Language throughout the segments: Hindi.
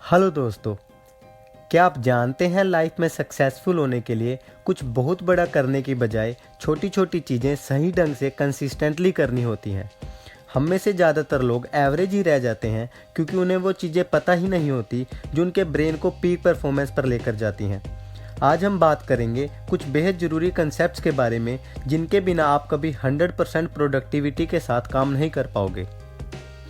हेलो दोस्तों, क्या आप जानते हैं लाइफ में सक्सेसफुल होने के लिए कुछ बहुत बड़ा करने की बजाय छोटी छोटी चीज़ें सही ढंग से कंसिस्टेंटली करनी होती हैं। हम में से ज़्यादातर लोग एवरेज ही रह जाते हैं क्योंकि उन्हें वो चीज़ें पता ही नहीं होती जो उनके ब्रेन को पीक परफॉर्मेंस पर लेकर जाती हैं। आज हम बात करेंगे कुछ बेहद ज़रूरी कंसेप्ट्स के बारे में जिनके बिना आप कभी 100% प्रोडक्टिविटी के साथ काम नहीं कर पाओगे।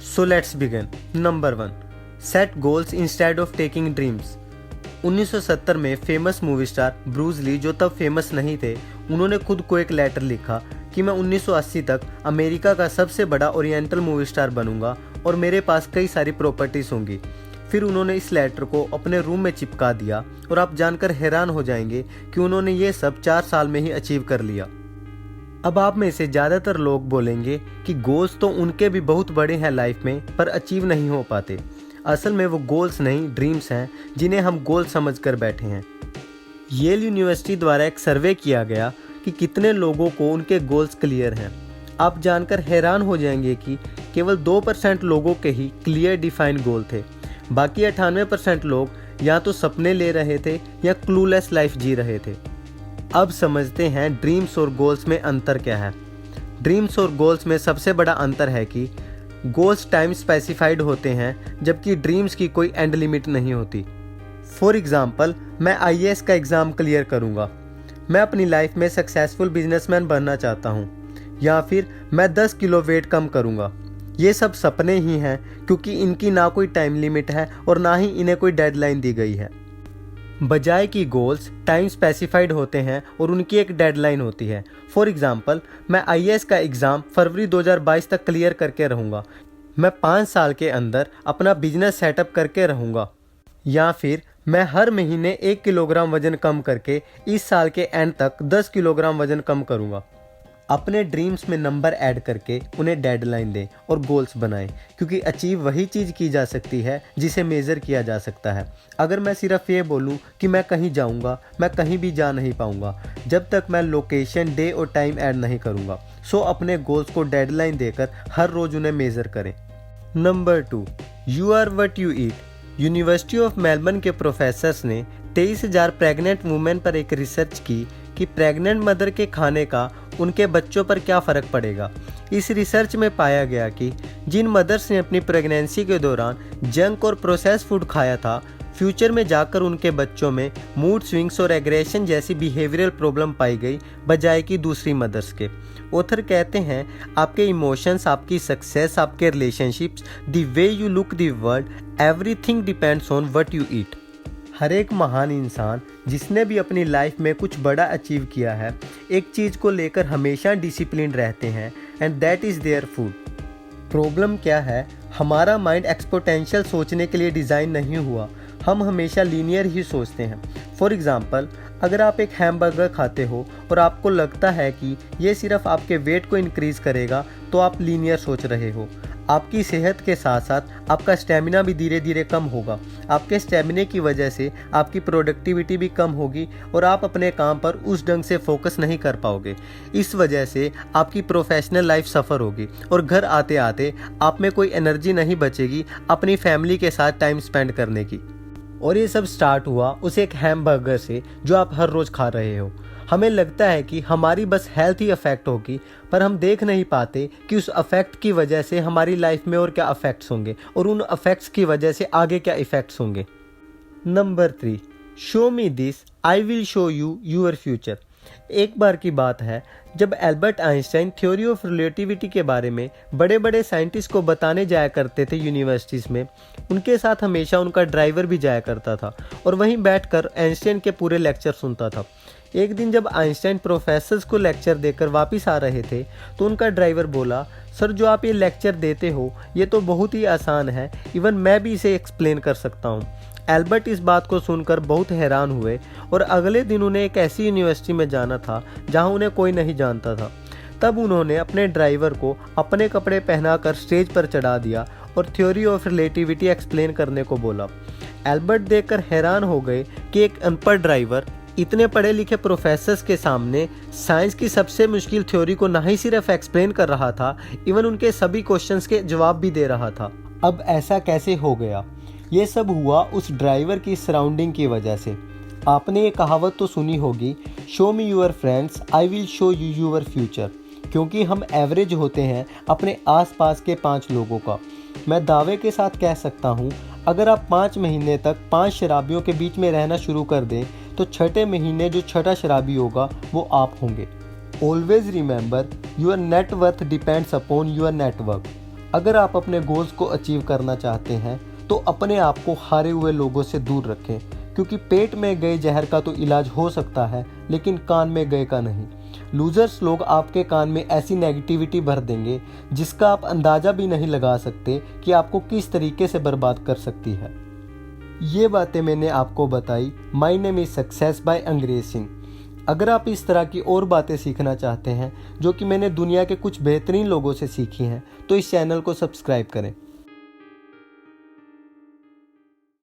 So let's begin. Number 1, set goals instead of taking dreams. 1970 में famous movie star Bruce Lee, जो तब फेमस नहीं थे, उन्होंने खुद को एक लेटर लिखा कि मैं 1980 तक अमेरिका का सबसे बड़ा ओरिएंटल मूवी स्टार बनूंगा और मेरे पास कई सारी प्रॉपर्टीज होंगी। फिर उन्होंने इस लेटर को अपने रूम में चिपका दिया और आप जानकर हैरान हो जाएंगे कि उन्होंने ये सब 4 साल में ही अचीव कर लिया। अब आप में से ज़्यादातर लोग बोलेंगे कि गोल्स तो उनके भी बहुत बड़े हैं लाइफ में, पर अचीव नहीं हो पाते। असल में वो गोल्स नहीं, ड्रीम्स हैं जिन्हें हम गोल समझकर बैठे हैं। येल यूनिवर्सिटी द्वारा एक सर्वे किया गया कि कितने लोगों को उनके गोल्स क्लियर हैं। आप जानकर हैरान हो जाएंगे कि केवल 2% लोगों के ही क्लियर डिफाइंड गोल थे। बाकी 98% लोग या तो सपने ले रहे थे या क्लूलेस लाइफ जी रहे थे। अब समझते हैं ड्रीम्स और गोल्स में अंतर क्या है। ड्रीम्स और गोल्स में सबसे बड़ा अंतर है कि गोल्स टाइम स्पेसिफाइड होते हैं जबकि ड्रीम्स की कोई एंड लिमिट नहीं होती। फॉर एग्जाम्पल, मैं IAS का एग्ज़ाम क्लियर करूँगा, मैं अपनी लाइफ में सक्सेसफुल बिजनेसमैन बनना चाहता हूँ, या फिर मैं 10 किलो वेट कम करूँगा। ये सब सपने ही हैं क्योंकि इनकी ना कोई टाइम लिमिट है और ना ही इन्हें कोई डेडलाइन दी गई है। बजाय कि गोल्स टाइम स्पेसिफाइड होते हैं और उनकी एक डेडलाइन होती है। फॉर एग्जाम्पल, मैं IAS का एग्ज़ाम फरवरी 2022 तक क्लियर करके रहूँगा, मैं 5 साल के अंदर अपना बिजनेस सेटअप करके रहूँगा, या फिर मैं हर महीने 1 किलोग्राम वजन कम करके इस साल के एंड तक 10 किलोग्राम वजन कम करूँगा। अपने ड्रीम्स में नंबर ऐड करके उन्हें डेडलाइन दें और गोल्स बनाएं, क्योंकि अचीव वही चीज़ की जा सकती है जिसे मेज़र किया जा सकता है। अगर मैं सिर्फ ये बोलूँ कि मैं कहीं जाऊँगा, मैं कहीं भी जा नहीं पाऊँगा जब तक मैं लोकेशन, डे और टाइम ऐड नहीं करूँगा। सो अपने गोल्स को डेडलाइन देकर हर रोज़ उन्हें मेज़र करें। Number 2, you are what you eat. University of Melbourne के प्रोफेसर्स ने 23,000 प्रेग्नेंट वुमेन पर एक रिसर्च की कि प्रेग्नेंट मदर के खाने का उनके बच्चों पर क्या फ़र्क पड़ेगा। इस रिसर्च में पाया गया कि जिन मदर्स ने अपनी प्रेगनेंसी के दौरान जंक और प्रोसेस फूड खाया था, फ्यूचर में जाकर उनके बच्चों में मूड स्विंग्स और एग्रेशन जैसी बिहेवियरल प्रॉब्लम पाई गई, बजाय कि दूसरी मदर्स के। ऑथर कहते हैं, आपके इमोशंस, आपकी सक्सेस, आपके relationships, the way you look the world, everything depends on what you eat. हर एक महान इंसान जिसने भी अपनी लाइफ में कुछ बड़ा अचीव किया है, एक चीज़ को लेकर हमेशा डिसिप्लिन रहते हैं, and that is their food. Problem क्या है, हमारा माइंड एक्सपोनेंशियल सोचने के लिए डिज़ाइन नहीं हुआ, हम हमेशा लीनियर ही सोचते हैं। फॉर एग्ज़ाम्पल, अगर आप एक हैमबर्गर खाते हो और आपको लगता है कि ये सिर्फ आपके वेट को इंक्रीज़ करेगा, तो आप लीनियर सोच रहे हो। आपकी सेहत के साथ साथ आपका स्टेमिना भी धीरे धीरे कम होगा। आपके स्टेमिना की वजह से आपकी प्रोडक्टिविटी भी कम होगी और आप अपने काम पर उस ढंग से फोकस नहीं कर पाओगे। इस वजह से आपकी प्रोफेशनल लाइफ सफ़र होगी और घर आते आते आप में कोई एनर्जी नहीं बचेगी अपनी फैमिली के साथ टाइम स्पेंड करने की। और ये सब स्टार्ट हुआ उस एक हैमबर्गर से जो आप हर रोज़ खा रहे हो। हमें लगता है कि हमारी बस हेल्थ ही अफेक्ट होगी, पर हम देख नहीं पाते कि उस अफेक्ट की वजह से हमारी लाइफ में और क्या अफेक्ट्स होंगे और उन अफेक्ट्स की वजह से आगे क्या इफ़ेक्ट्स होंगे। Number 3, show me this, I will show you your future. एक बार की बात है जब Albert Einstein theory of relativity के बारे में बड़े बड़े साइंटिस्ट को बताने जाया करते थे यूनिवर्सिटीज़ में, उनके साथ हमेशा उनका ड्राइवर भी जाया करता था और वहीं बैठकर आइंस्टाइन के पूरे लेक्चर सुनता था। एक दिन जब आइंस्टाइन प्रोफेसर्स को लेक्चर देकर वापस आ रहे थे तो उनका ड्राइवर बोला, सर जो आप ये लेक्चर देते हो ये तो बहुत ही आसान है, इवन मैं भी इसे एक्सप्लेन कर सकता हूँ। एल्बर्ट इस बात को सुनकर बहुत हैरान हुए और अगले दिन उन्हें एक ऐसी यूनिवर्सिटी में जाना था जहाँ उन्हें कोई नहीं जानता था। तब उन्होंने अपने ड्राइवर को अपने कपड़े पहनाकर स्टेज पर चढ़ा दिया और थ्योरी ऑफ रिलेटिविटी एक्सप्लेन करने को बोला। एल्बर्ट देखकर हैरान हो गए कि एक अनपढ़ ड्राइवर इतने पढ़े लिखे प्रोफेसर्स के सामने साइंस की सबसे मुश्किल थ्योरी को ना ही सिर्फ एक्सप्लेन कर रहा था, इवन उनके सभी क्वेश्चंस के जवाब भी दे रहा था। अब ऐसा कैसे हो गया? ये सब हुआ उस ड्राइवर की सराउंडिंग की वजह से। आपने ये कहावत तो सुनी होगी, show me your friends I will show you your future. क्योंकि हम एवरेज होते हैं अपने आसपास के 5 लोगों का। मैं दावे के साथ कह सकता हूँ, अगर आप 5 महीने तक 5 शराबियों के बीच में रहना शुरू कर दें तो छठे महीने जो छठा शराबी होगा वो आप होंगे। Always remember your net worth depends upon your network. अगर आप अपने गोल्स को अचीव करना चाहते हैं तो अपने आप को हारे हुए लोगों से दूर रखें, क्योंकि पेट में गए जहर का तो इलाज हो सकता है लेकिन कान में गए का नहीं। लूजर्स लोग आपके कान में ऐसी नेगेटिविटी भर देंगे जिसका आप अंदाज़ा भी नहीं लगा सकते कि आपको किस तरीके से बर्बाद कर सकती है। ये बातें मैंने आपको बताई my name is success by Angrez Singh. अगर आप इस तरह की और बातें सीखना चाहते हैं जो कि मैंने दुनिया के कुछ बेहतरीन लोगों से सीखी हैं तो इस चैनल को सब्सक्राइब करें।